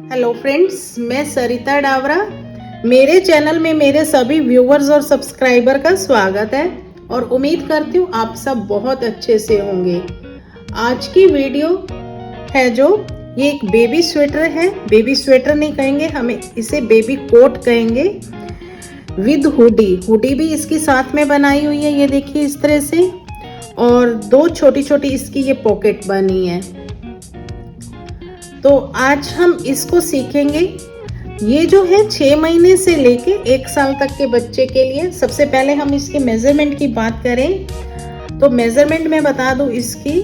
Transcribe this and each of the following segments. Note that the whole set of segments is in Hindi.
हेलो फ्रेंड्स, मैं सरिता डावरा। मेरे चैनल में मेरे सभी व्यूवर्स और सब्सक्राइबर का स्वागत है और उम्मीद करती हूँ आप सब बहुत अच्छे से होंगे। आज की वीडियो है जो ये एक बेबी स्वेटर है। बेबी स्वेटर नहीं कहेंगे, हमें इसे बेबी कोट कहेंगे विद हुडी। हुडी भी इसकी साथ में बनाई हुई है, ये देखिए इस तरह से। और दो छोटी छोटी इसकी ये पॉकेट बनी है। तो आज हम इसको सीखेंगे। ये जो है 6 महीने से लेके 1 साल तक के बच्चे के लिए। सबसे पहले हम इसके मेजरमेंट की बात करें तो मेजरमेंट में बता दूं इसकी।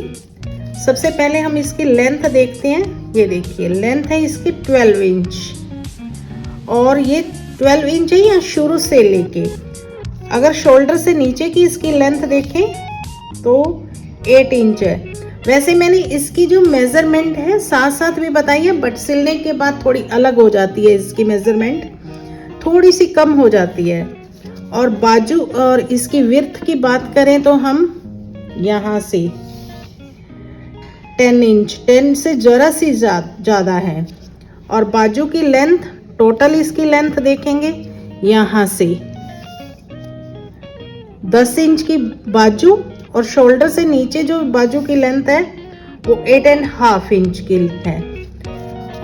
सबसे पहले हम इसकी लेंथ देखते हैं। ये देखिए लेंथ है इसकी 12 इंच और ये 12 इंच है या शुरू से लेके। अगर शोल्डर से नीचे की इसकी लेंथ देखें तो 8 इंच है। वैसे मैंने इसकी जो मेजरमेंट है साथ साथ भी बताई है, बट सिलने के बाद थोड़ी अलग हो जाती है इसकी मेजरमेंट, थोड़ी सी कम हो जाती है। और बाजू और इसकी विड्थ की बात करें तो हम यहाँ से 10 इंच, 10 से जरा सी ज़्यादा है। और बाजू की लेंथ, टोटल इसकी लेंथ देखेंगे यहाँ से 10 इंच की बाजू, और शोल्डर से नीचे जो बाजू की लेंथ है वो 8.5 इंच की है।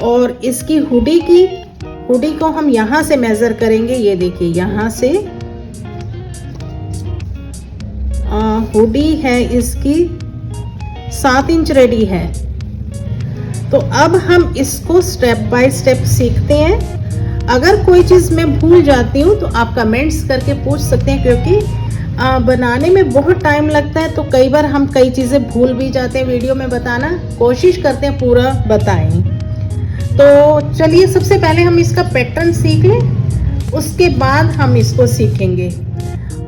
और इसकी हुडी को हम यहाँ से मेजर करेंगे। ये देखिए यहाँ से हुडी है इसकी 7 इंच रेडी है। तो अब हम इसको स्टेप बाय स्टेप सीखते हैं। अगर कोई चीज़ मैं भूल जाती हूँ तो आप कमेंट्स करके पूछ सकते हैं, क्योंकि बनाने में बहुत टाइम लगता है तो कई बार हम कई चीज़ें भूल भी जाते हैं। वीडियो में बताना कोशिश करते हैं पूरा बताएं। तो चलिए सबसे पहले हम इसका पैटर्न सीख लें, उसके बाद हम इसको सीखेंगे।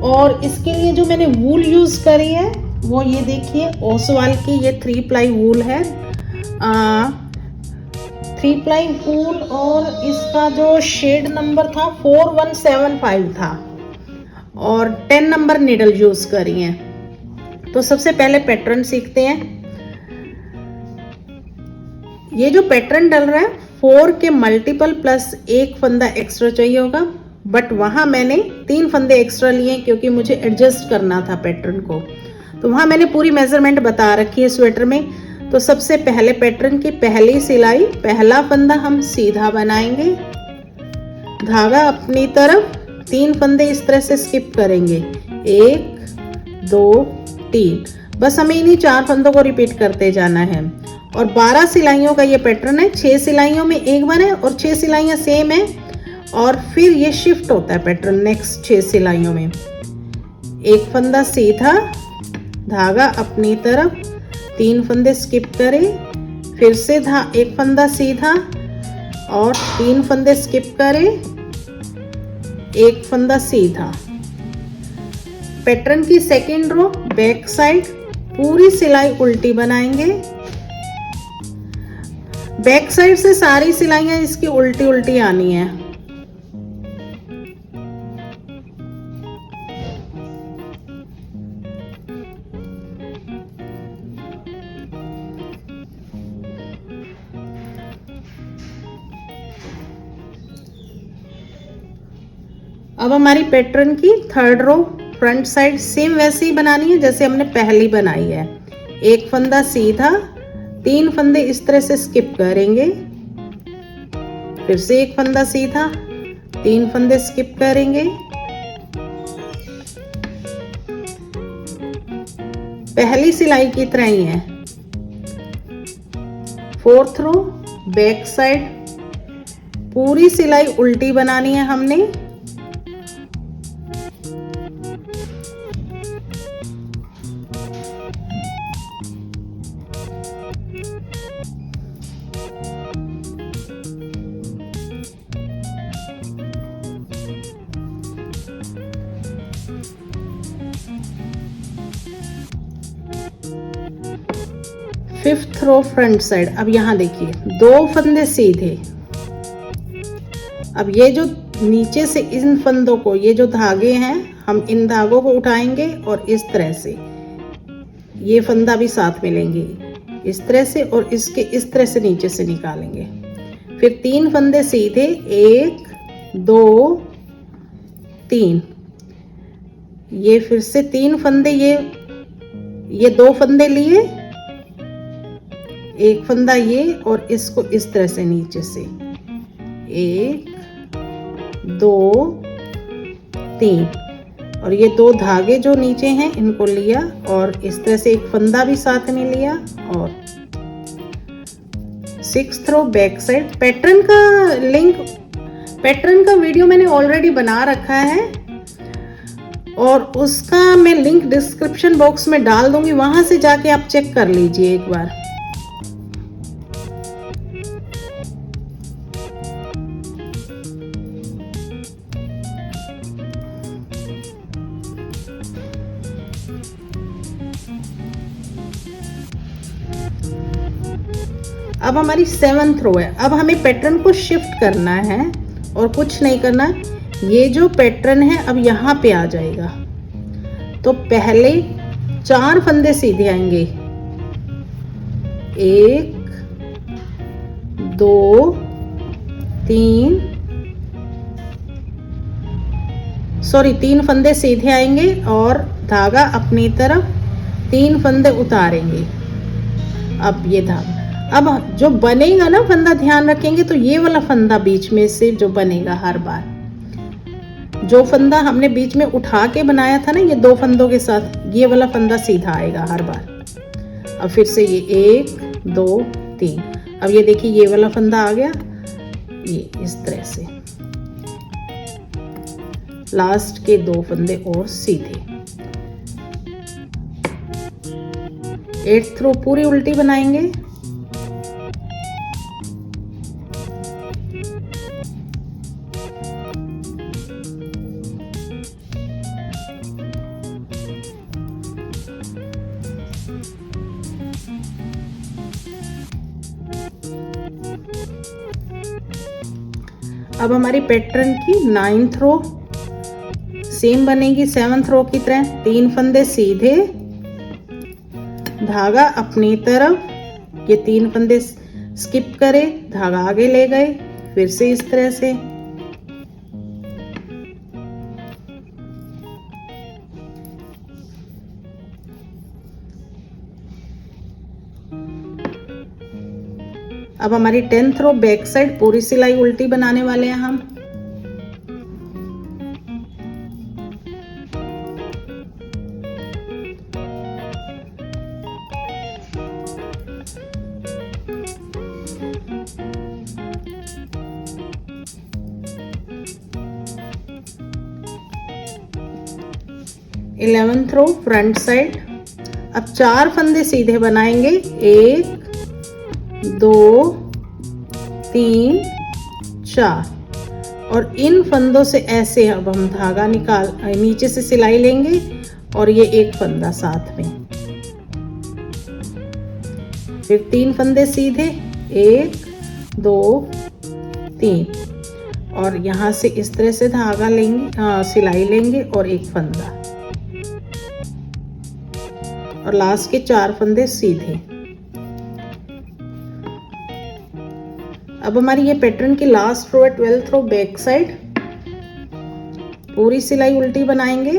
और इसके लिए जो मैंने वूल यूज़ करी है वो ये देखिए ओसवाल की ये 3 प्लाई वूल है। 3 प्लाई वूल, और इसका जो शेड नंबर था 4175 था और 10 नंबर नीडल यूज करी है। तो सबसे पहले पैटर्न सीखते हैं। ये जो पैटर्न डल रहा है 4 के मल्टीपल प्लस 1 फंदा एक्स्ट्रा चाहिए होगा, बट वहां मैंने 3 फंदे एक्स्ट्रा लिए क्योंकि मुझे एडजस्ट करना था पैटर्न को। तो वहां मैंने पूरी मेजरमेंट बता रखी है स्वेटर में। तो सबसे पहले पैटर्न की पहली सिलाई, पहला फंदा हम सीधा बनाएंगे, धागा अपनी तरफ, 3 फंदे इस तरह से स्किप करेंगे, 1 2 3। बस हमें इन्हीं 4 फंदों को रिपीट करते जाना है। और 12 सिलाइयों का ये पैटर्न है। 6 सिलाइयों में एक बार है और 6 सिलाइयाँ सेम है, और फिर ये शिफ्ट होता है पैटर्न नेक्स्ट 6 सिलाइयों में। एक फंदा सीधा, धागा अपनी तरफ, 3 फंदे स्किप करें, फिर से एक फंदा सीधा और 3 फंदे स्किप करें, एक फंदा सीधा। पैटर्न की सेकेंड रो बैक साइड पूरी सिलाई उल्टी बनाएंगे। बैक साइड से सारी सिलाइयां इसकी उल्टी उल्टी आनी है। अब हमारी पैटर्न की third row front side same वैसे ही बनानी है जैसे हमने पहली बनाई है। एक फंदा सीधा, 3 फंदे इस तरह से स्किप करेंगे, फिर से एक फंदा सीधा, 3 फंदे स्किप करेंगे, पहली सिलाई की तरह ही है। 4th रो बैक साइड पूरी सिलाई उल्टी बनानी है हमने। Fifth row front side. अब यहाँ देखिए 2 फंदे सीधे। अब ये जो नीचे से इन फंदों को, ये जो धागे हैं, हम इन धागों को उठाएंगे और इस तरह से ये फंदा भी साथ में लेंगे इस तरह से, और इसके इस तरह से नीचे से निकालेंगे। फिर 3 फंदे सीधे, 1 2 3। ये फिर से 3 फंदे, ये 2 फंदे लिए, 1 फंदा ये, और इसको इस तरह से नीचे से 1 2 3, और ये 2 धागे जो नीचे हैं इनको लिया, और इस तरह से 1 फंदा भी साथ में लिया, और 6th रो बैक साइड। पैटर्न का वीडियो मैंने ऑलरेडी बना रखा है, और उसका मैं लिंक डिस्क्रिप्शन बॉक्स में डाल दूंगी, वहां से जाके आप चेक कर लीजिए एक बार। अब हमारी 7th रो है। अब हमें पैटर्न को शिफ्ट करना है और कुछ नहीं करना। ये जो पैटर्न है अब यहाँ पे आ जाएगा, तो पहले 4 फंदे सीधे आएंगे, 1 2 3, सॉरी 3 फंदे सीधे आएंगे और धागा अपनी तरफ 3 फंदे उतारेंगे। अब ये धागा, अब जो बनेगा ना फंदा, ध्यान रखेंगे, तो ये वाला फंदा बीच में से जो बनेगा हर बार, जो फंदा हमने बीच में उठा के बनाया था ना, ये 2 फंदों के साथ, ये वाला फंदा सीधा आएगा हर बार। अब फिर से ये 1 2 3। अब ये देखिए ये वाला फंदा आ गया, ये इस तरह से लास्ट के 2 फंदे और सीधे। 8th रो पूरी उल्टी बनाएंगे। अब हमारी पैटर्न की 9th रो सेम बनेगी 7th रो की तरह। 3 फंदे सीधे, धागा अपनी तरफ, ये 3 फंदे स्किप करे, धागा आगे ले गए, फिर से इस तरह से। अब हमारी 10th रो बैक साइड पूरी सिलाई उल्टी बनाने वाले हैं हम। इलेवेंथ रो फ्रंट साइड। अब 4 फंदे सीधे बनाएंगे, 1 2 3 4, और इन फंदों से ऐसे अब हम धागा निकाल नीचे से सिलाई लेंगे, और ये 1 फंदा साथ में, फिर 3 फंदे सीधे, 1 2 3, और यहाँ से इस तरह से धागा लेंगे, सिलाई लेंगे, और 1 फंदा, और लास्ट के 4 फंदे सीधे। अब हमारी ये पैटर्न की लास्ट रो है 12th रो बैक साइड। पूरी सिलाई उल्टी बनाएंगे।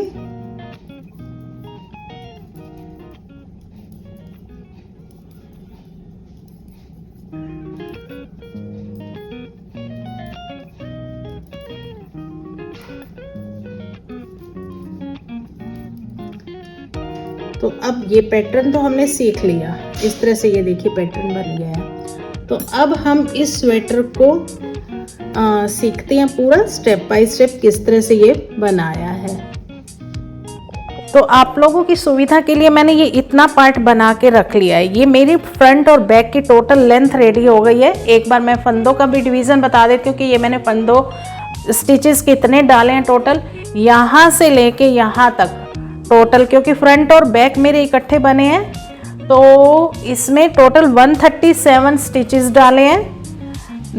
तो अब ये पैटर्न तो हमने सीख लिया, इस तरह से ये देखिए पैटर्न बन गया है। तो अब हम इस स्वेटर को सीखते हैं पूरा स्टेप बाय स्टेप किस तरह से ये बनाया है। तो आप लोगों की सुविधा के लिए मैंने ये इतना पार्ट बना के रख लिया है। ये मेरी फ्रंट और बैक की टोटल लेंथ रेडी हो गई है। एक बार मैं फंदों का भी डिवीज़न बता देती हूँ कि ये मैंने फंदों स्टिचेस कितने डाले हैं टोटल, यहाँ से लेके यहाँ तक टोटल, क्योंकि फ्रंट और बैक मेरे इकट्ठे बने हैं, तो इसमें टोटल 137 स्टिचेस डाले हैं।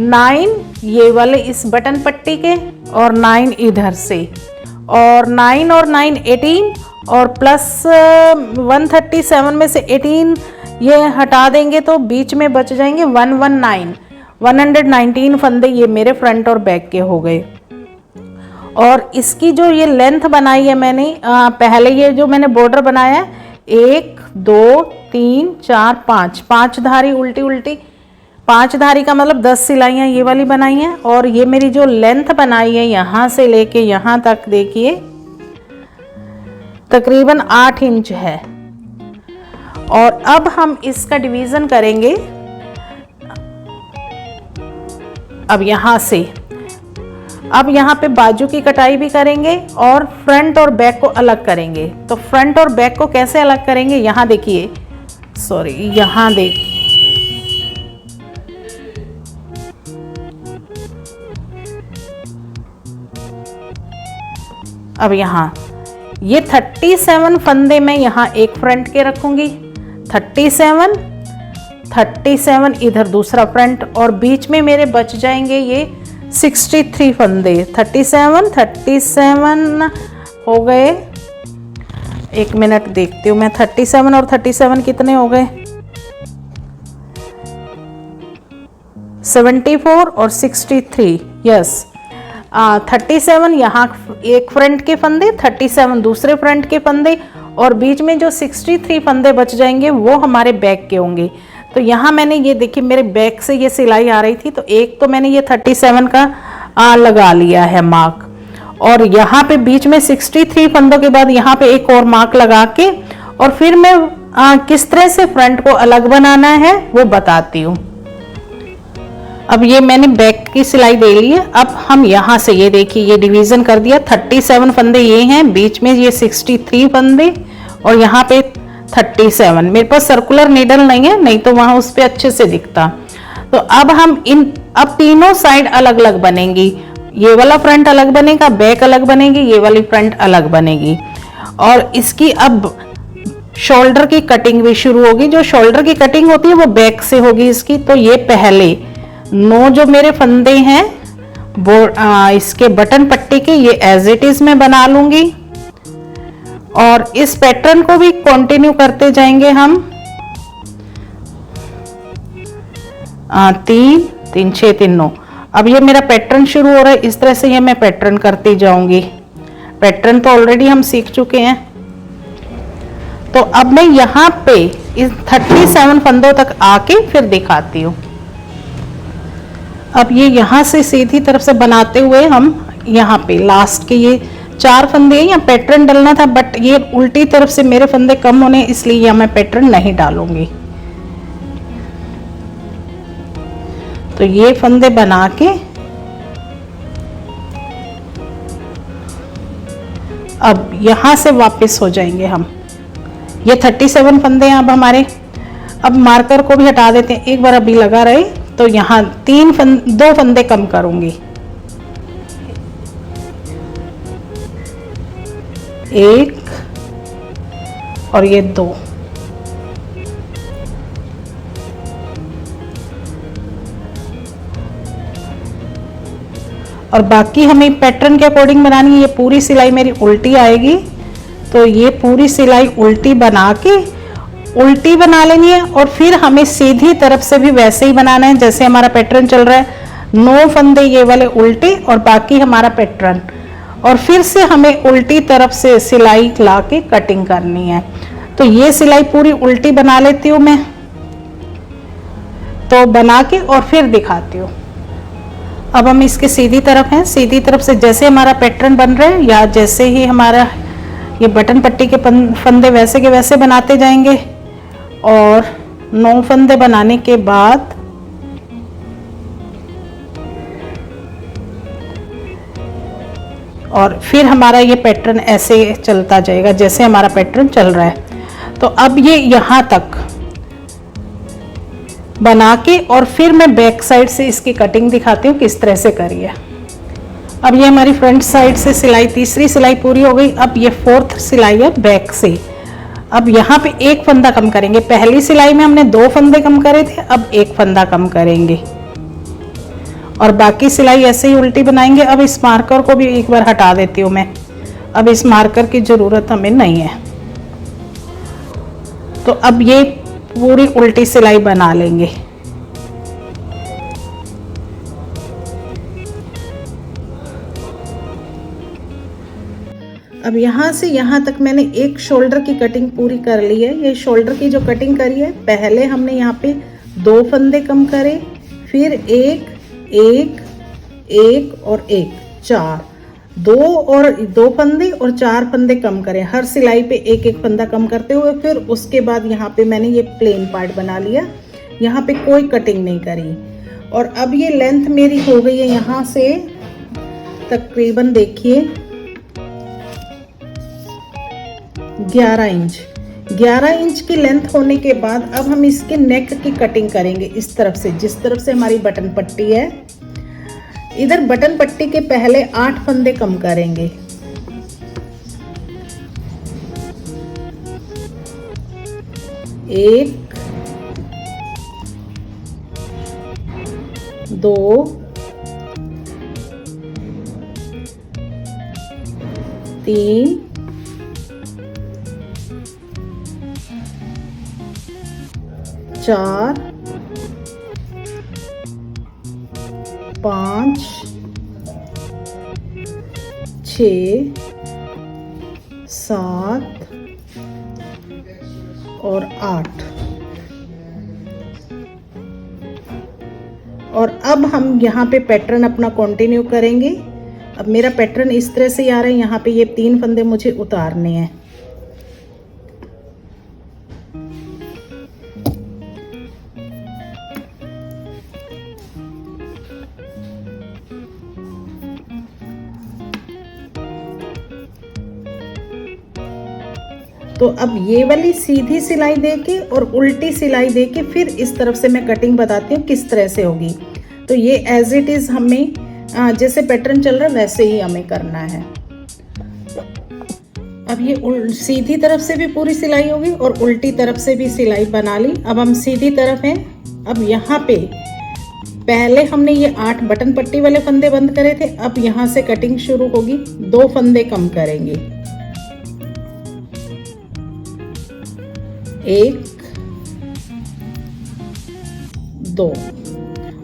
9 ये वाले इस बटन पट्टी के, और 9 इधर से, और 9 और 9 18, और प्लस 137 में से 18 ये हटा देंगे तो बीच में बच जाएंगे 119 फंदे ये मेरे फ्रंट और बैक के हो गए। और इसकी जो ये लेंथ बनाई है मैंने पहले ये जो मैंने बॉर्डर बनाया है 1 2 3 4 5 धारी उल्टी उल्टी, 5 धारी का मतलब 10 सिलाइयाँ ये वाली बनाई हैं। और ये मेरी जो लेंथ बनाई है यहाँ से लेके यहाँ तक देखिए तकरीबन 8 इंच है। और अब हम इसका डिवीज़न करेंगे। अब यहाँ से अब यहाँ पे बाजू की कटाई भी करेंगे और फ्रंट और बैक को अलग करेंगे। तो फ्रंट और बैक को कैसे अलग करेंगे यहाँ देखिए, सॉरी यहाँ देखिए, अब यहाँ ये 37 फंदे में यहाँ एक फ्रंट के रखूंगी, 37 इधर दूसरा फ्रंट, और बीच में मेरे बच जाएंगे ये 63 फंदे। 37 हो गए, एक मिनट देखती हूँ मैं, 37 और 37 कितने हो गए, 74 और 63, यस 37 यहाँ एक फ्रंट के फंदे, 37 दूसरे फ्रंट के फंदे, और बीच में जो 63 फंदे बच जाएंगे वो हमारे बैक के होंगे। तो यहाँ मैंने ये देखिए मेरे बैक से ये सिलाई आ रही थी, तो एक तो मैंने ये 37 का लगा लिया है मार्क, और यहाँ पे बीच में 63 फंदों के बाद यहाँ पे एक और मार्क लगा के, और फिर मैं किस तरह से फ्रंट को अलग बनाना है वो बताती हूँ। अब ये मैंने बैक की सिलाई दे ली है। अब हम यहाँ से ये देखिए ये डिवीजन कर दिया, 37 फंदे ये हैं, बीच में ये 63 फंदे, और यहाँ पे 37। मेरे पास सर्कुलर नीडल नहीं है, नहीं तो वहां उस पे अच्छे से दिखता। तो अब हम अब तीनों साइड अलग अलग बनेंगी, ये वाला फ्रंट अलग बनेगा, बैक अलग बनेगी, ये वाली फ्रंट अलग बनेगी। और इसकी अब शोल्डर की कटिंग भी शुरू होगी। जो शोल्डर की कटिंग होती है वो बैक से होगी इसकी। तो ये पहले 9 जो मेरे फंदे हैं इसके बटन पट्टी के ये एज इट इज में बना लूंगी, और इस पैटर्न को भी कंटिन्यू करते जाएंगे हम। 3 3 6 3 9। अब ये मेरा पैटर्न शुरू हो रहा है, इस तरह से ये मैं पैटर्न करती जाऊंगी। पैटर्न तो ऑलरेडी हम सीख चुके हैं। तो अब मैं यहाँ पे इस 37 फंदों तक आके फिर दिखाती हूँ। अब ये यहाँ से सीधी तरफ से बनाते हुए हम यहाँ पे लास्ट के ये 4 फंदे या पैटर्न डालना था, बट ये उल्टी तरफ से मेरे फंदे कम होने, इसलिए यहाँ मैं पैटर्न नहीं डालूंगी। तो ये फंदे बना के अब यहाँ से वापस हो जाएंगे हम। ये 37 फंदे हैं अब हमारे। अब मार्कर को भी हटा देते हैं, एक बार अभी लगा रहे, तो यहाँ 2 फंदे कम करूंगी, 1 और ये 2। और बाकी हमें पैटर्न के अकॉर्डिंग बनानी है। ये पूरी सिलाई मेरी उल्टी आएगी, तो ये पूरी सिलाई उल्टी बना के उल्टी बना लेनी है, और फिर हमें सीधी तरफ से भी वैसे ही बनाना है जैसे हमारा पैटर्न चल रहा है। 9 फंदे ये वाले उल्टे और बाकी हमारा पैटर्न, और फिर से हमें उल्टी तरफ से सिलाई ला के कटिंग करनी है। तो ये सिलाई पूरी उल्टी बना लेती हूँ मैं, तो बना के और फिर दिखाती हूँ। अब हम इसके सीधी तरफ हैं, सीधी तरफ से जैसे हमारा पैटर्न बन रहा है या जैसे ही हमारा ये बटन पट्टी के फंदे वैसे के वैसे बनाते जाएंगे। और 9 फंदे बनाने के बाद और फिर हमारा ये पैटर्न ऐसे चलता जाएगा जैसे हमारा पैटर्न चल रहा है। तो अब ये यहाँ तक बना के और फिर मैं बैक साइड से इसकी कटिंग दिखाती हूँ किस तरह से करी है। अब ये हमारी फ्रंट साइड से सिलाई, तीसरी सिलाई पूरी हो गई। अब ये 4th सिलाई है बैक से। अब यहाँ पे 1 फंदा कम करेंगे। पहली सिलाई में हमने 2 फंदे कम करे थे, अब 1 फंदा कम करेंगे और बाकी सिलाई ऐसे ही उल्टी बनाएंगे। अब इस मार्कर को भी एक बार हटा देती हूँ मैं। अब इस मार्कर की ज़रूरत हमें नहीं है। तो अब ये पूरी उल्टी सिलाई बना लेंगे। अब यहाँ से यहाँ तक मैंने एक शोल्डर की कटिंग पूरी कर ली है। ये शोल्डर की जो कटिंग करी है, पहले हमने यहाँ पे 2 फंदे कम करे, फिर एक और एक, 4, 2 फंदे और 4 फंदे कम करें, हर सिलाई पे एक एक फंदा कम करते हुए। फिर उसके बाद यहाँ पे मैंने ये प्लेन पार्ट बना लिया, यहाँ पे कोई कटिंग नहीं करी। और अब ये लेंथ मेरी हो गई है यहाँ से तकरीबन देखिए 11 इंच। 11 इंच की लेंथ होने के बाद अब हम इसके नेक की कटिंग करेंगे इस तरफ से, जिस तरफ से हमारी बटन पट्टी है। इधर बटन पट्टी के पहले 8 फंदे कम करेंगे। एक, 2, 3, 4, 5, 6, 7 और 8। और अब हम यहाँ पे पैटर्न अपना कंटिन्यू करेंगे। अब मेरा पैटर्न इस तरह से आ रहा है, यहाँ पे ये 3 फंदे मुझे उतारने हैं। तो अब ये वाली सीधी सिलाई देके और उल्टी सिलाई देके फिर इस तरफ से मैं कटिंग बताती हूँ किस तरह से होगी। तो ये एज इट इज़ हमें जैसे पैटर्न चल रहा है वैसे ही हमें करना है। अब ये सीधी तरफ से भी पूरी सिलाई होगी और उल्टी तरफ से भी सिलाई बना ली। अब हम सीधी तरफ हैं। अब यहाँ पे पहले हमने ये 8 बटन पट्टी वाले फंदे बंद करे थे, अब यहाँ से कटिंग शुरू होगी। 2 फंदे कम करेंगे, 1, 2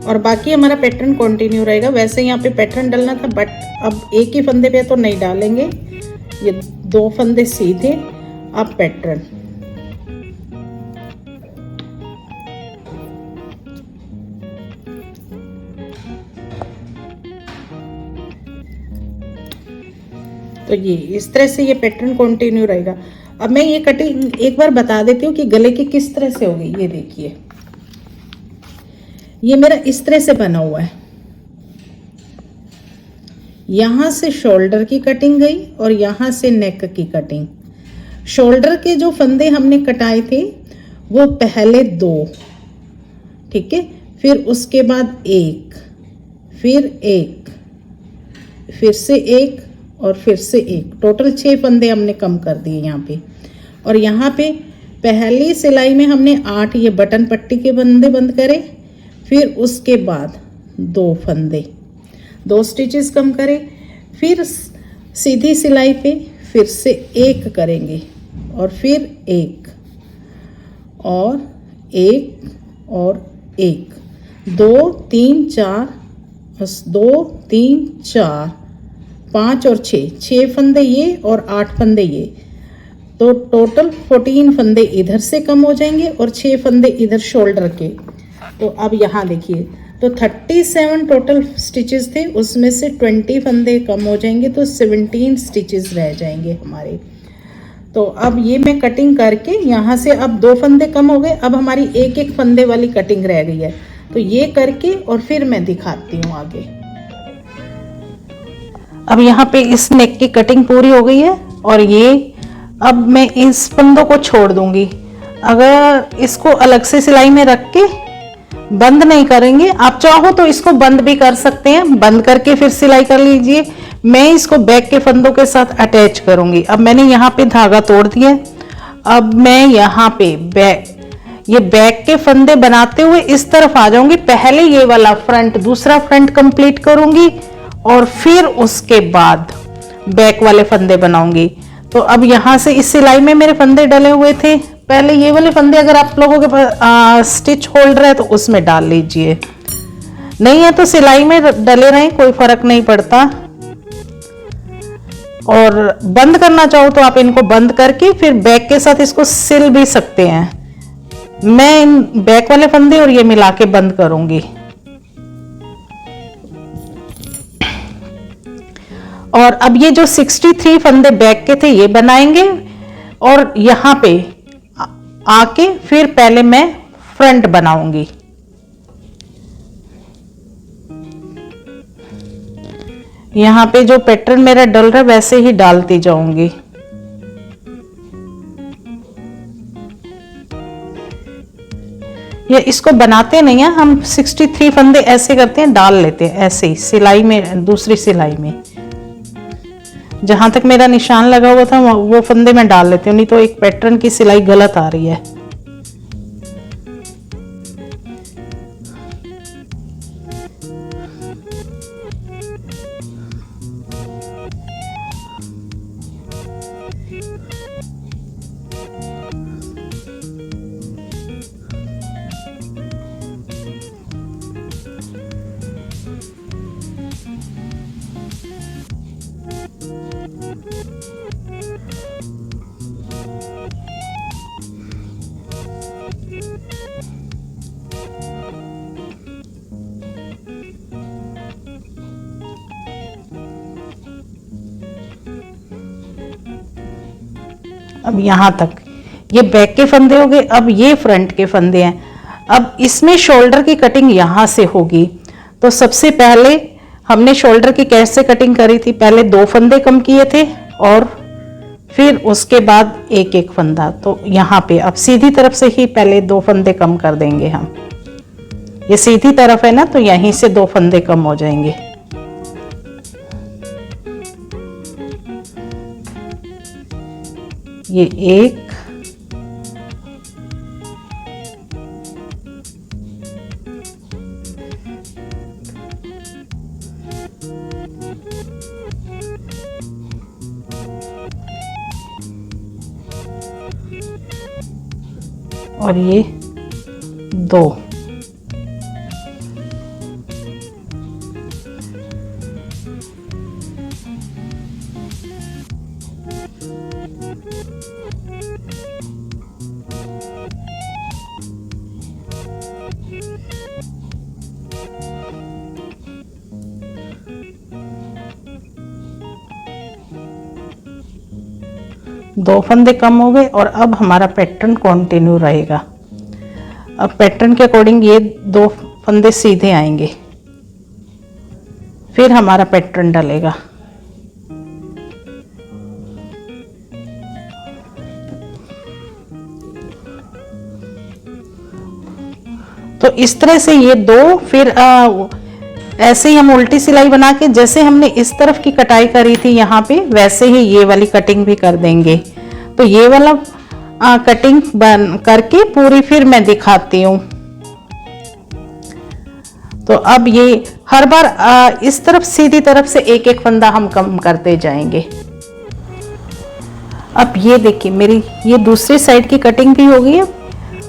और बाकी हमारा पैटर्न कंटिन्यू रहेगा। वैसे यहाँ पे पैटर्न डालना था बट अब एक ही फंदे पे तो नहीं डालेंगे, ये 2 फंदे सीधे, अब पैटर्न। तो ये इस तरह से ये पैटर्न कंटिन्यू रहेगा। अब मैं ये कटिंग एक बार बता देती हूँ कि गले की किस तरह से होगी। ये देखिए, ये मेरा इस तरह से बना हुआ है। यहां से शोल्डर की कटिंग गई और यहां से नेक की कटिंग। शोल्डर के जो फंदे हमने कटाए थे वो पहले 2, ठीक है, फिर उसके बाद 1, फिर 1, फिर से 1 और फिर से 1, टोटल 6 फंदे हमने कम कर दिए यहाँ पे। और यहाँ पे पहली सिलाई में हमने 8 ये बटन पट्टी के फंदे बंद करे, फिर उसके बाद 2 फंदे, 2 स्टिचेस कम करें, फिर सीधी सिलाई पे फिर से 1 करेंगे और फिर 1 और 1 और 1, 2 3 4, 2 3 4 5 और 6 फंदे ये और 8 फंदे ये, तो टोटल 14 फंदे इधर से कम हो जाएंगे और 6 फंदे इधर शोल्डर के। तो अब यहाँ देखिए, तो 37 टोटल स्टिचेस थे, उसमें से 20 फंदे कम हो जाएंगे तो 17 स्टिचेस रह जाएंगे हमारे। तो अब ये मैं कटिंग करके यहाँ से अब 2 फंदे कम हो गए, अब हमारी 1-1 फंदे वाली कटिंग रह गई है। तो ये करके और फिर मैं दिखाती हूँ आगे। अब यहाँ पे इस नेक की कटिंग पूरी हो गई है और ये अब मैं इस फंदों को छोड़ दूंगी। अगर इसको अलग से सिलाई में रख के बंद नहीं करेंगे, आप चाहो तो इसको बंद भी कर सकते हैं, बंद करके फिर सिलाई कर लीजिए। मैं इसको बैक के फंदों के साथ अटैच करूंगी। अब मैंने यहाँ पे धागा तोड़ दिया, अब मैं यहाँ पे ये बैक के फंदे बनाते हुए इस तरफ आ जाऊंगी। पहले ये वाला फ्रंट, दूसरा फ्रंट कंप्लीट करूंगी और फिर उसके बाद बैक वाले फंदे बनाऊंगी। तो अब यहाँ से इस सिलाई में मेरे फंदे डले हुए थे, पहले ये वाले फंदे अगर आप लोगों के पास स्टिच होल्डर है तो उसमें डाल लीजिए, नहीं है तो सिलाई में डले रहें, कोई फर्क नहीं पड़ता। और बंद करना चाहो तो आप इनको बंद करके फिर बैक के साथ इसको सिल भी सकते हैं। मैं इन बैक वाले फंदे और ये मिला के बंद करूंगी। और अब ये जो 63 फंदे बैक के थे ये बनाएंगे, और यहां पे आके फिर पहले मैं फ्रंट बनाऊंगी। यहां पे जो पैटर्न मेरा डल रहा है वैसे ही डालती जाऊंगी। ये इसको बनाते नहीं है हम, 63 फंदे ऐसे करते हैं, डाल लेते हैं ऐसे ही सिलाई में, दूसरी सिलाई में जहां तक मेरा निशान लगा हुआ था वो फंदे में डाल लेती हूँ, नहीं तो एक पैटर्न की सिलाई गलत आ रही है। अब यहां तक ये बैक के फंदे हो गए। अब ये फ्रंट के फंदे हैं। अब इसमें शोल्डर की कटिंग यहां से होगी। तो सबसे पहले हमने शोल्डर की कैसे कटिंग करी थी, पहले 2 फंदे कम किए थे और फिर उसके बाद एक एक फंदा। तो यहाँ पे अब सीधी तरफ से ही पहले 2 फंदे कम कर देंगे हम। ये सीधी तरफ है ना, तो यहीं से 2 फंदे कम हो जाएंगे। ये एक, और ये 2। दो फंदे कम हो गए और अब हमारा पैटर्न कंटिन्यू रहेगा। अब पैटर्न के अकॉर्डिंग ये 2 फंदे सीधे आएंगे, फिर हमारा पैटर्न डलेगा। तो इस तरह से ये 2, फिर ऐसे ही हम उल्टी सिलाई बना के जैसे हमने इस तरफ की कटाई करी थी यहाँ पे, वैसे ही ये वाली कटिंग भी कर देंगे। तो ये वाला कटिंग बन करके पूरी फिर मैं दिखाती हूँ। तो अब ये हर बार इस तरफ सीधी तरफ से एक एक फंदा हम कम करते जाएंगे। अब ये देखिए मेरी ये दूसरी साइड की कटिंग भी हो गई है,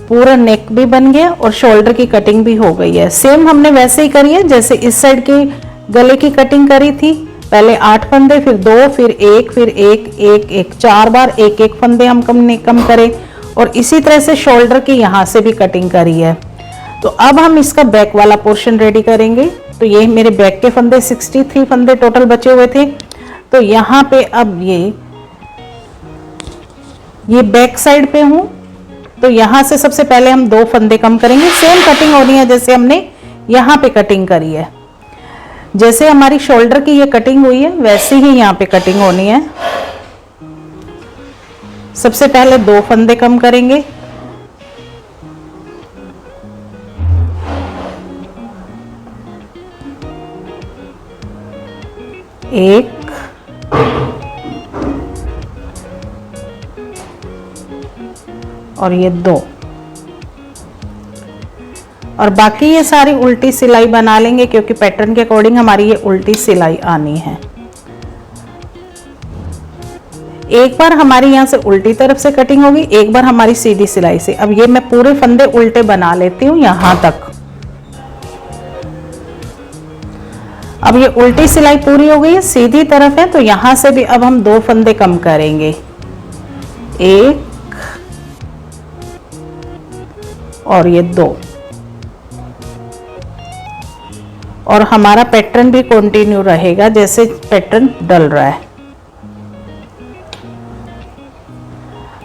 पूरा नेक भी बन गया और शोल्डर की कटिंग भी हो गई है। सेम हमने वैसे ही करी है जैसे इस साइड के गले की कटिंग करी थी। पहले 8 फंदे, फिर 2, फिर 1, फिर 1, 1, 1, 4 बार एक एक फंदे हम कम करें। और इसी तरह से शोल्डर की यहाँ से भी कटिंग करी है। तो अब हम इसका बैक वाला पोर्शन रेडी करेंगे। तो ये मेरे बैक के फंदे 63 फंदे टोटल बचे हुए थे। तो यहाँ पे अब ये बैक साइड पे हूँ, तो यहाँ से सबसे पहले हम 2 फंदे कम करेंगे। सेम कटिंग होनी है जैसे हमने यहाँ पे कटिंग करी है। जैसे हमारी शोल्डर की ये कटिंग हुई है वैसे ही यहाँ पे कटिंग होनी है। सबसे पहले 2 फंदे कम करेंगे, एक, और ये 2, और बाकी ये सारी उल्टी सिलाई बना लेंगे क्योंकि पैटर्न के अकॉर्डिंग हमारी ये उल्टी सिलाई आनी है। एक बार हमारी यहाँ से उल्टी तरफ से कटिंग होगी, एक बार हमारी सीधी सिलाई से। अब ये मैं पूरे फंदे उल्टे बना लेती हूँ यहाँ तक। अब ये उल्टी सिलाई पूरी हो गई है, सीधी तरफ है, तो यहाँ से भी अब हम 2 फंदे कम करेंगे, 1 और ये 2, और हमारा पैटर्न भी कंटिन्यू रहेगा जैसे पैटर्न डल रहा है।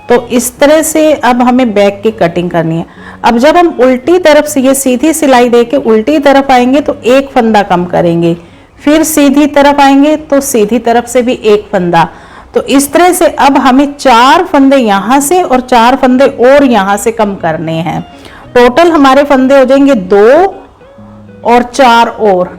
तो इस तरह से अब हमें बैक की कटिंग करनी है। अब जब हम उल्टी तरफ से ये सीधी सिलाई देके उल्टी तरफ आएंगे तो 1 फंदा कम करेंगे, फिर सीधी तरफ आएंगे तो सीधी तरफ से भी 1 फंदा। तो इस तरह से अब हमें 4 फंदे यहाँ से और 4 फंदे और यहाँ से कम करने हैं। टोटल हमारे फंदे हो जाएंगे 2 और 4 और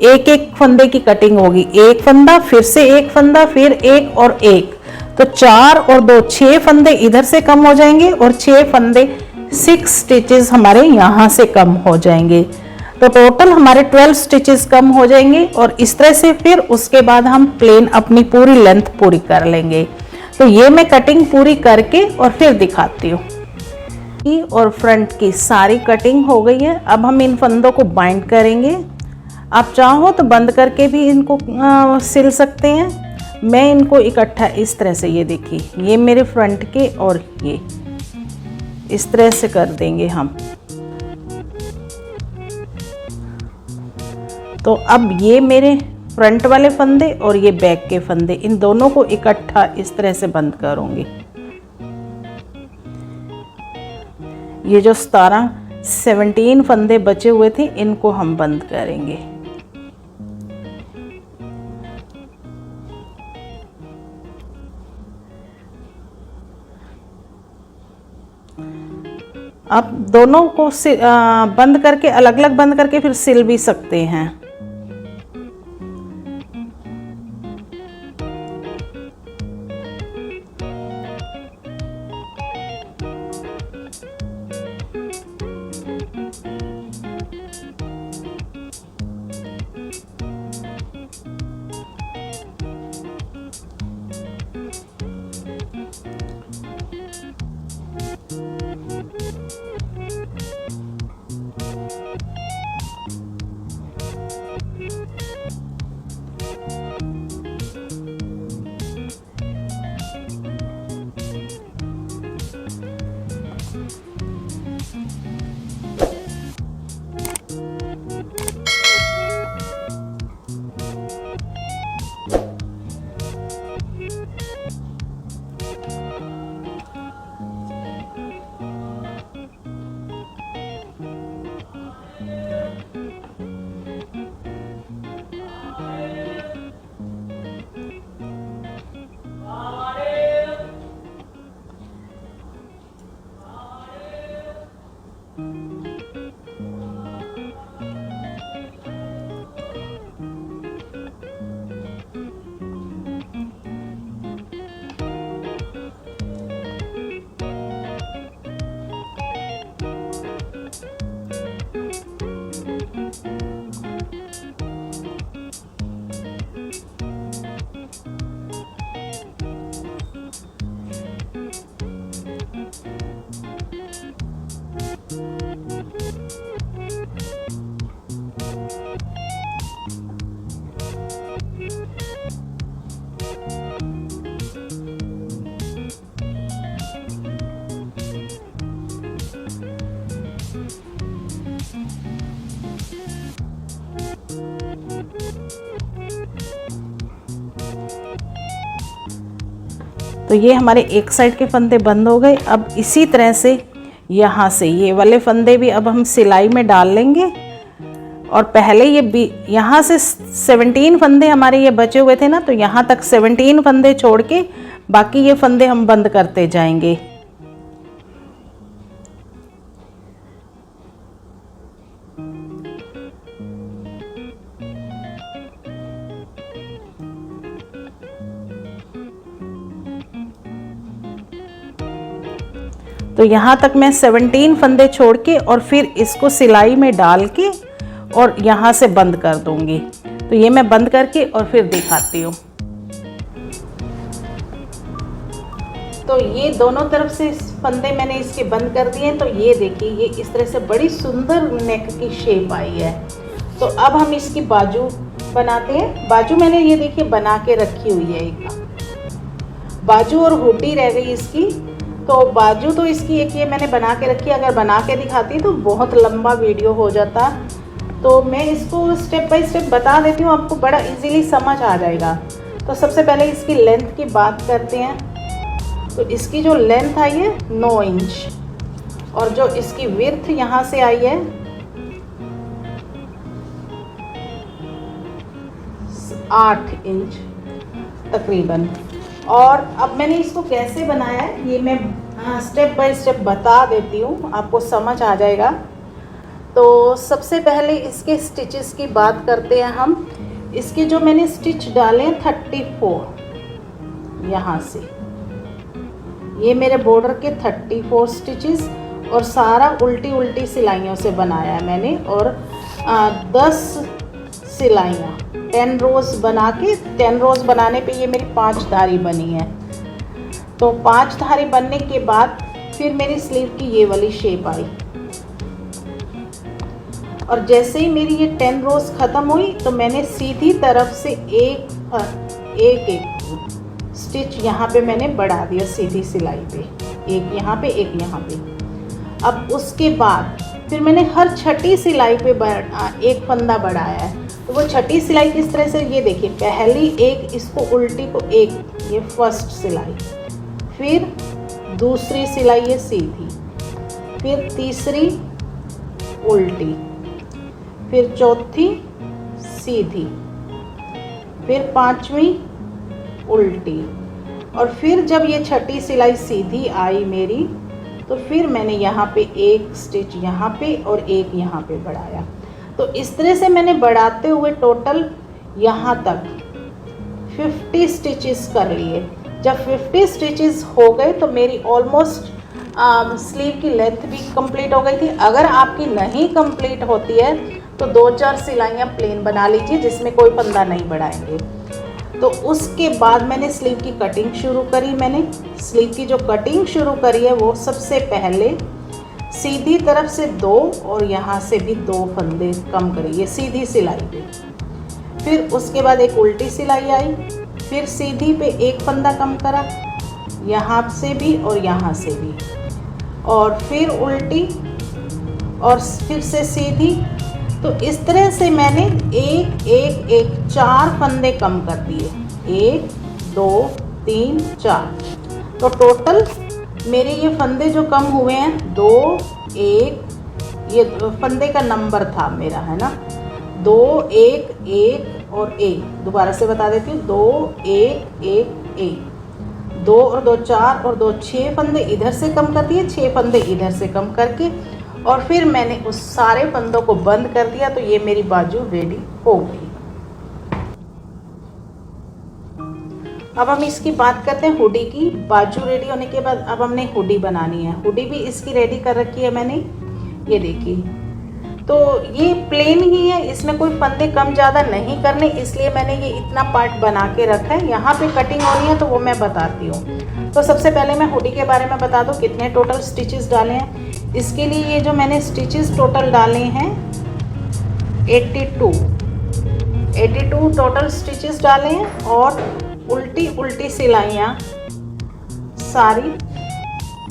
1 फंदे की कटिंग होगी। 1 फंदा, फिर से 1 फंदा, फिर 1 और 1, तो 4 और 2 6 फंदे इधर से कम हो जाएंगे और 6 फंदे 6 स्टिचेस हमारे यहाँ से कम हो जाएंगे। तो टोटल हमारे 12 स्टिचेस कम हो जाएंगे और इस तरह से फिर उसके बाद हम प्लेन अपनी पूरी लेंथ पूरी कर लेंगे। तो ये मैं कटिंग पूरी करके और फिर दिखाती हूँ। और फ्रंट की सारी कटिंग हो गई है। अब हम इन फंदों को बाइंड करेंगे। आप चाहो तो बंद करके भी इनको सिल सकते हैं। मैं इनको इकट्ठा इस तरह से, ये देखिए, ये मेरे फ्रंट के और ये इस तरह से कर देंगे हम। तो अब ये मेरे फ्रंट वाले फंदे और ये बैक के फंदे, इन दोनों को इकट्ठा इस तरह से बंद करूंगी। ये जो 17 फंदे बचे हुए थे इनको हम बंद करेंगे। आप दोनों को बंद करके अलग अलग बंद करके फिर सिल भी सकते हैं। तो ये हमारे एक साइड के फंदे बंद हो गए। अब इसी तरह से यहाँ से ये वाले फंदे भी अब हम सिलाई में डाल लेंगे। और पहले ये यहाँ से 17 फंदे हमारे ये बचे हुए थे ना, तो यहाँ तक 17 फंदे छोड़ के बाकी ये फंदे हम बंद करते जाएंगे। तो यहाँ तक मैं 17 फंदे छोड़ के और फिर इसको सिलाई में डाल के और यहाँ से बंद कर दूंगी। तो ये मैं बंद करके और फिर दिखाती हूँ। तो ये दोनों तरफ से फंदे मैंने इसके बंद कर दिए हैं। तो ये देखिए, ये इस तरह से बड़ी सुंदर नेक की शेप आई है। तो अब हम इसकी बाजू बनाते हैं। बाजू मैंने ये देखिए बना के रखी हुई है एक बाजू, और हुडी रह गई इसकी। तो बाजू तो इसकी एक ये मैंने बना के रखी है। अगर बना के दिखाती तो बहुत लंबा वीडियो हो जाता, तो मैं इसको स्टेप बाय स्टेप बता देती हूँ, आपको बड़ा इजीली समझ आ जाएगा। तो सबसे पहले इसकी लेंथ की बात करते हैं। तो इसकी जो लेंथ आई है 9 इंच, और जो इसकी विड्थ यहाँ से आई है 8 इंच तकरीबन। और अब मैंने इसको कैसे बनाया है ये मैं स्टेप बाय स्टेप बता देती हूँ, आपको समझ आ जाएगा। तो सबसे पहले इसके स्टिचेस की बात करते हैं हम। इसके जो मैंने स्टिच डाले 34 यहाँ से, ये मेरे बॉर्डर के 34 स्टिचेस, और सारा उल्टी उल्टी सिलाइयों से बनाया है मैंने। और 10 सिलाइयाँ 10 रोज़ बना के, 10 रोज़ बनाने पे ये मेरी 5 धारी बनी है। तो 5 धारी बनने के बाद फिर मेरी स्लीव की ये वाली शेप आई, और जैसे ही मेरी ये 10 रोज़ ख़त्म हुई तो मैंने सीधी तरफ से एक स्टिच यहाँ पे मैंने बढ़ा दिया सीधी सिलाई पे, एक यहाँ पे एक यहाँ पे। अब उसके बाद फिर मैंने हर छठी सिलाई पे एक फंदा बढ़ाया है। तो वो छठी सिलाई किस तरह से, ये देखिए, पहली एक इसको उल्टी को एक, ये फर्स्ट सिलाई, फिर दूसरी सिलाई ये सीधी, फिर तीसरी उल्टी, फिर चौथी सीधी, फिर पांचवी उल्टी, और फिर जब ये छठी सिलाई सीधी आई मेरी, तो फिर मैंने यहाँ पे एक स्टिच यहाँ पे और एक यहाँ पे बढ़ाया। तो इस तरह से मैंने बढ़ाते हुए टोटल यहाँ तक 50 स्टिचेस कर लिए। जब 50 स्टिचेस हो गए तो मेरी ऑलमोस्ट स्लीव की लेंथ भी कंप्लीट हो गई थी। अगर आपकी नहीं कंप्लीट होती है तो 2-4 सिलाइयाँ प्लेन बना लीजिए जिसमें कोई फंदा नहीं बढ़ाएंगे। तो उसके बाद मैंने स्लीव की कटिंग शुरू करी। मैंने स्लीव की जो कटिंग शुरू करी है वो सबसे पहले सीधी तरफ से 2 और यहाँ से भी 2 फंदे कम करिए सीधी सिलाई पे। फिर उसके बाद एक उल्टी सिलाई आई, फिर सीधी पे एक फंदा कम करा, यहाँ से भी और यहाँ से भी, और फिर उल्टी और फिर से सीधी। तो इस तरह से मैंने एक 4 फंदे कम कर दिए, 1 2 3 4। तो टोटल मेरे ये फंदे जो कम हुए हैं 2 1, ये फंदे का नंबर था मेरा, है ना, 2 1 1 और 1। दोबारा से बता देती हूँ, 2 1 1 1, 2 और 2 4 और 2 6 फंदे इधर से कम कर दिए, 6 फंदे इधर से कम करके, और फिर मैंने उस सारे फंदों को बंद कर दिया। तो ये मेरी बाजू रेडी हो गई। अब हम इसकी बात करते हैं हुडी की। बाजू रेडी होने के बाद अब हमने हुडी बनानी है। हुडी भी इसकी रेडी कर रखी है मैंने, ये देखिए। तो ये प्लेन ही है, इसमें कोई फंदे कम ज़्यादा नहीं करने, इसलिए मैंने ये इतना पार्ट बना के रखा है। यहाँ पे कटिंग होनी है तो वो मैं बताती हूँ। तो सबसे पहले मैं हुडी के बारे में बता दूँ कितने टोटल स्टिचेस डाले हैं। इसके लिए ये जो मैंने स्टिचेस टोटल डाले हैं 82 टोटल स्टिचेस डाले हैं, और उल्टी उल्टी सिलाइयाँ सारी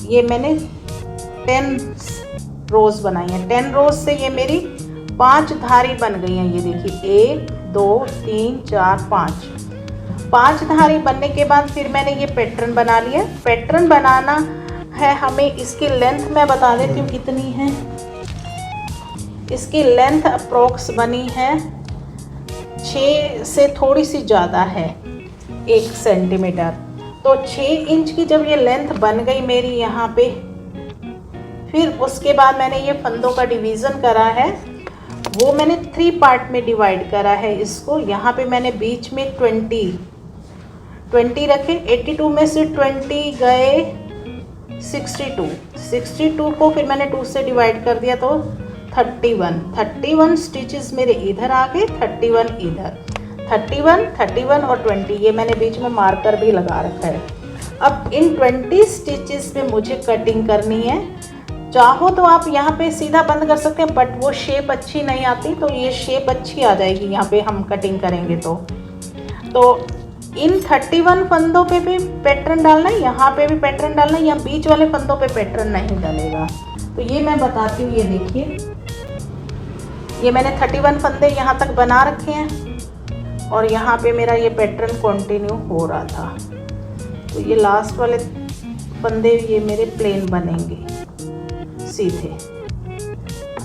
ये मैंने 10 रोज़ बनाई हैं। 10 रोज़ से ये मेरी 5 धारी बन गई हैं। ये देखिए 1 2 3 4 5 धारी बनने के बाद फिर मैंने ये पैटर्न बना लिया। पैटर्न बनाना है हमें, इसकी लेंथ मैं बता देती हूँ कितनी है। इसकी लेंथ अप्रोक्स बनी है 6 से थोड़ी सी ज़्यादा है, 1 सेंटीमीटर। तो 6 इंच की जब ये लेंथ बन गई मेरी यहाँ पे, फिर उसके बाद मैंने ये फंदों का डिवीज़न करा है, वो मैंने 3 पार्ट में डिवाइड करा है इसको। यहाँ पे मैंने बीच में 20 रखे, 82 में से 20 गए 62 को फिर मैंने 2 से डिवाइड कर दिया, तो 31 स्टिचेस मेरे इधर आ गए, 31 इधर, 31 और 20, ये मैंने बीच में मार्कर भी लगा रखा है। अब इन 20 स्टिचेस में मुझे कटिंग करनी है। चाहो तो आप यहाँ पे सीधा बंद कर सकते हैं, बट वो शेप अच्छी नहीं आती, तो ये शेप अच्छी आ जाएगी यहाँ पे हम कटिंग करेंगे तो इन 31 फंदों पे भी पैटर्न डालना है, यहाँ पे भी पैटर्न डालना है, या बीच वाले फंदों पे पैटर्न नहीं डलेगा। तो ये मैं बताती हूँ। ये देखिए, ये मैंने 31 फंदे यहाँ तक बना रखे हैं और यहाँ पे मेरा ये पैटर्न कंटिन्यू हो रहा था। तो ये लास्ट वाले फंदे ये मेरे प्लेन बनेंगे सीधे।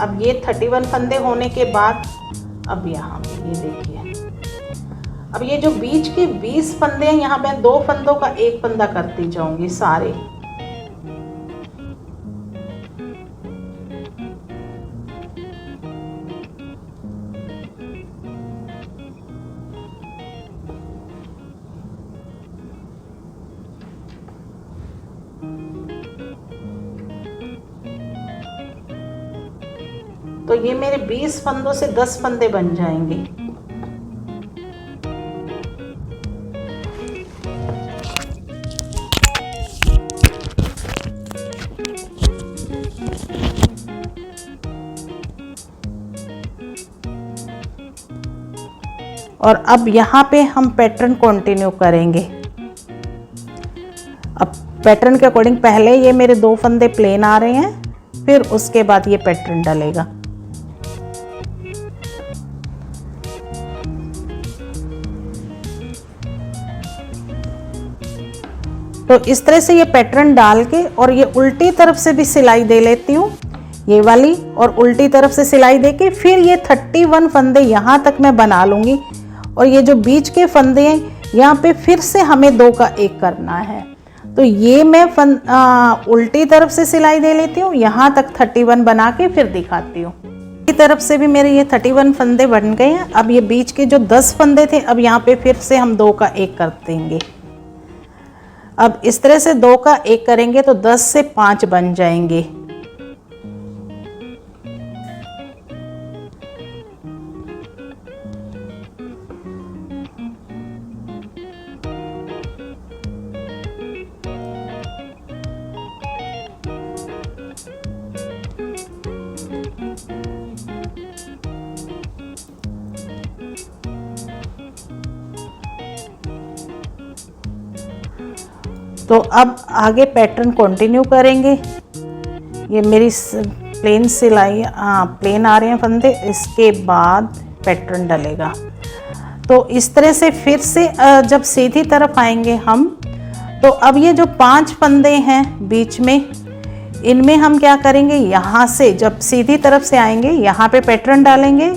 अब ये 31 फंदे होने के बाद अब यहाँ पे ये देखिए, अब ये जो बीच के 20 फंदे हैं, यहाँ पे 2 फंदों का एक फंदा करती जाऊंगी सारे। तो ये मेरे 20 फंदों से 10 फंदे बन जाएंगे। और अब यहाँ पे हम पैटर्न कंटिन्यू करेंगे। अब पैटर्न के अकॉर्डिंग पहले ये मेरे 2 फंदे प्लेन आ रहे हैं, फिर उसके बाद ये पैटर्न डलेगा। तो इस तरह से ये पैटर्न डाल के और ये उल्टी तरफ से भी सिलाई दे लेती हूँ, ये वाली, और उल्टी तरफ से सिलाई दे के फिर ये 31 फंदे यहाँ तक मैं बना लूँगी। और ये जो बीच के फंदे हैं यहाँ पे फिर से हमें 2 का 1 करना है। तो ये मैं उल्टी तरफ से सिलाई दे लेती हूँ, यहाँ तक 31 बना के फिर दिखाती हूँ। उल्टी तरफ से भी मेरे ये 31 फंदे बन गए हैं। अब ये बीच के जो 10 फंदे थे, अब यहाँ पे फिर से हम 2 का 1 कर देंगे। अब इस तरह से 2 का 1 करेंगे तो 10 से 5 बन जाएंगे। तो अब आगे पैटर्न कंटिन्यू करेंगे। ये मेरी प्लेन सिलाई, प्लेन आ रहे हैं फंदे, इसके बाद पैटर्न डलेगा। तो इस तरह से फिर से जब सीधी तरफ आएंगे हम, तो अब ये जो 5 फंदे हैं बीच में, इनमें हम क्या करेंगे, यहाँ से जब सीधी तरफ से आएंगे यहाँ पे पैटर्न डालेंगे,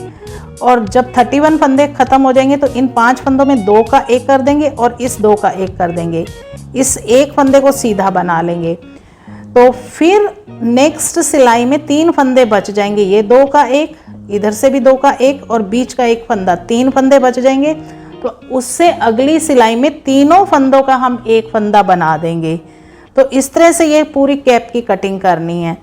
और जब 31 फंदे ख़त्म हो जाएंगे तो इन 5 फंदों में 2 का 1 कर देंगे और इस 2 का 1 कर देंगे। इस एक फंदे को सीधा बना लेंगे। तो फिर नेक्स्ट सिलाई में 3 फंदे बच जाएंगे, ये 2 का 1, इधर से भी 2 का 1 और बीच का 1 फंदा, 3 फंदे बच जाएंगे। तो उससे अगली सिलाई में तीनों फंदों का हम 1 फंदा बना देंगे। तो इस तरह से ये पूरी कैप की कटिंग करनी है।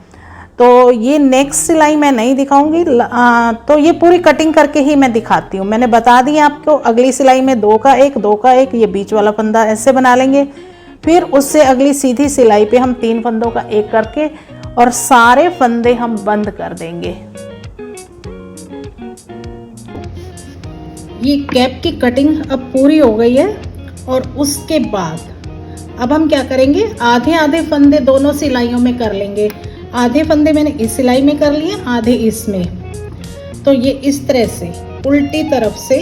तो ये नेक्स्ट सिलाई मैं नहीं दिखाऊंगी, तो ये पूरी कटिंग करके ही मैं दिखाती हूँ। मैंने बता दिया आपको, अगली सिलाई में 2 का 1, 2 का 1, ये बीच वाला फंदा ऐसे बना लेंगे। फिर उससे अगली सीधी सिलाई पे हम 3 फंदों का 1 करके और सारे फंदे हम बंद कर देंगे। ये कैप की कटिंग अब पूरी हो गई है। और उसके बाद अब हम क्या करेंगे, आधे आधे फंदे दोनों सिलाइयों में कर लेंगे। आधे फंदे मैंने इस सिलाई में कर लिए, आधे इसमें। तो ये इस तरह से उल्टी तरफ से,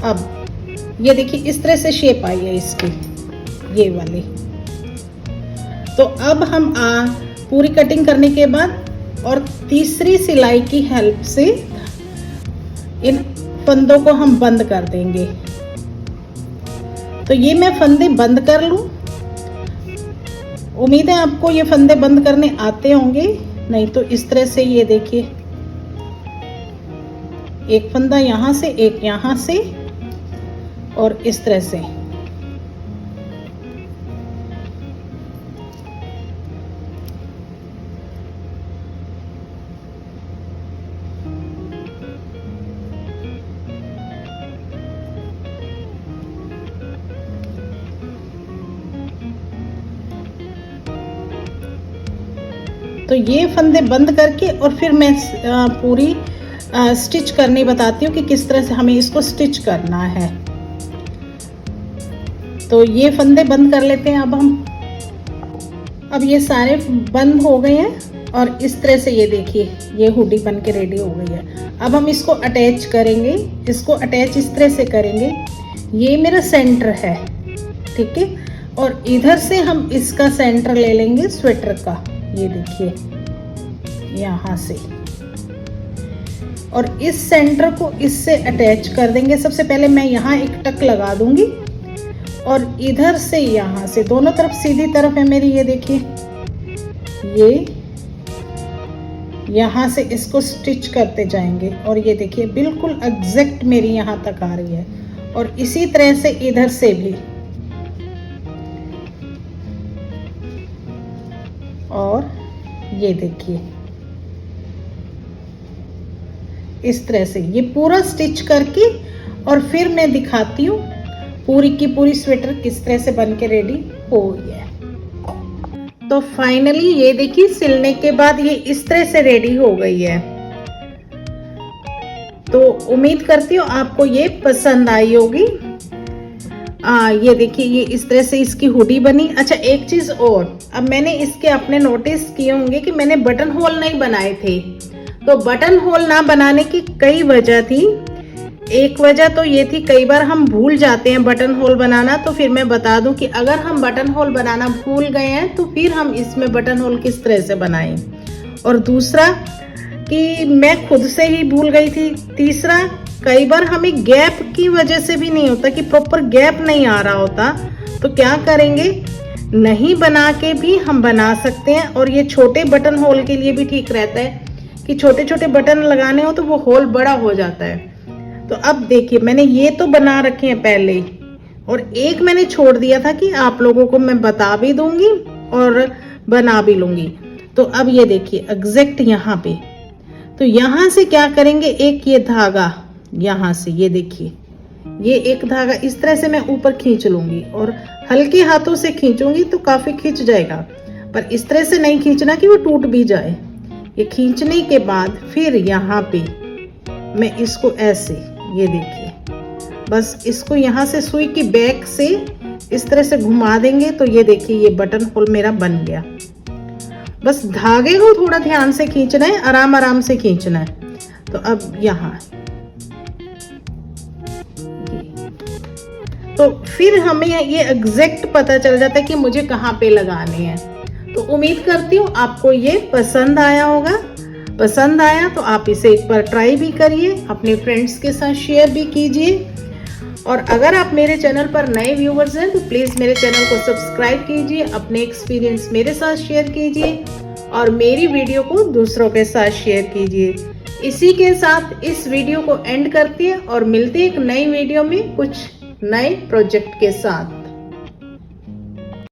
अब ये देखिए इस तरह से शेप आई है इसकी, ये वाली। तो अब हम पूरी कटिंग करने के बाद और तीसरी सिलाई की हेल्प से इन फंदों को हम बंद कर देंगे। तो ये मैं फंदे बंद कर लूं। उम्मीद है आपको ये फंदे बंद करने आते होंगे, नहीं तो इस तरह से ये देखिए, एक फंदा यहाँ से, एक यहाँ से, और इस तरह से। तो ये फंदे बंद करके और फिर मैं पूरी स्टिच करनी बताती हूँ कि किस तरह से हमें इसको स्टिच करना है। तो ये फंदे बंद कर लेते हैं अब हम। अब ये सारे बंद हो गए हैं और इस तरह से ये देखिए ये हुडी बन के रेडी हो गई है। अब हम इसको अटैच करेंगे, इसको अटैच इस तरह से करेंगे। ये मेरा सेंटर है, ठीक है, और इधर से हम इसका सेंटर ले लेंगे स्वेटर का, ये देखिए यहाँ से, और इस सेंटर को इससे अटैच कर देंगे। सबसे पहले मैं यहाँ एक टक लगा दूंगी और इधर से यहाँ से दोनों तरफ सीधी तरफ है मेरी, ये देखिए, ये यहाँ से इसको स्टिच करते जाएंगे और ये देखिए बिल्कुल एग्जैक्ट मेरी यहाँ तक आ रही है। और इसी तरह से इधर से भी, और ये देखिए इस तरह से ये पूरा स्टिच करके और फिर मैं दिखाती हूँ पूरी की पूरी स्वेटर किस तरह से बन के रेडी हो गई है। तो फाइनली ये देखिए सिलने के बाद ये इस तरह से रेडी हो गई है। तो उम्मीद करती हूँ आपको ये पसंद आई होगी। ये देखिए ये इस तरह से इसकी हुडी बनी। अच्छा एक चीज और, अब मैंने इसके अपने नोटिस किए होंगे कि मैंने बटन होल नहीं बनाए थे। तो बटन होल ना बनाने की कई वजह थी। एक वजह तो ये थी कई बार हम भूल जाते हैं बटन होल बनाना, तो फिर मैं बता दूं कि अगर हम बटन होल बनाना भूल गए हैं तो फिर हम इसमें बटन होल किस तरह से बनाएं। और दूसरा कि मैं खुद से ही भूल गई थी। तीसरा कई बार हमें गैप की वजह से भी नहीं होता कि प्रॉपर गैप नहीं आ रहा होता, तो क्या करेंगे, नहीं बना के भी हम बना सकते हैं। और ये छोटे बटन होल के लिए भी ठीक रहता है कि छोटे छोटे बटन लगाने हो तो वो होल बड़ा हो जाता है। तो अब देखिए मैंने ये तो बना रखे हैं पहले ही, और एक मैंने छोड़ दिया था कि आप लोगों को मैं बता भी दूंगी और बना भी लूंगी। तो अब ये देखिए एग्जैक्ट यहाँ पे, तो यहाँ से क्या करेंगे, एक ये धागा यहाँ से, ये देखिए ये एक धागा इस तरह से मैं ऊपर खींच लूंगी और हल्के हाथों से खींचूंगी तो काफी खींच जाएगा, पर इस तरह से नहीं खींचना कि वो टूट भी जाए। ये खींचने के बाद फिर यहाँ पे मैं इसको ऐसे, ये देखिए बस इसको यहाँ से सुई की बैक से इस तरह से घुमा देंगे तो ये देखिए ये बटन होल मेरा बन गया। बस धागे को थोड़ा ध्यान से खींचना है, आराम आराम से खींचना है। तो अब यहाँ तो फिर हमें ये एग्जैक्ट पता चल जाता है कि मुझे कहाँ पे लगाने हैं। तो उम्मीद करती हूँ आपको ये पसंद आया होगा। पसंद आया तो आप इसे एक बार ट्राई भी करिए, अपने फ्रेंड्स के साथ शेयर भी कीजिए। और अगर आप मेरे चैनल पर नए व्यूवर्स हैं तो प्लीज़ मेरे चैनल को सब्सक्राइब कीजिए, अपने एक्सपीरियंस मेरे साथ शेयर कीजिए और मेरी वीडियो को दूसरों के साथ शेयर कीजिए। इसी के साथ इस वीडियो को एंड करते हैं और मिलते हैं एक नई वीडियो में कुछ नए प्रोजेक्ट के साथ।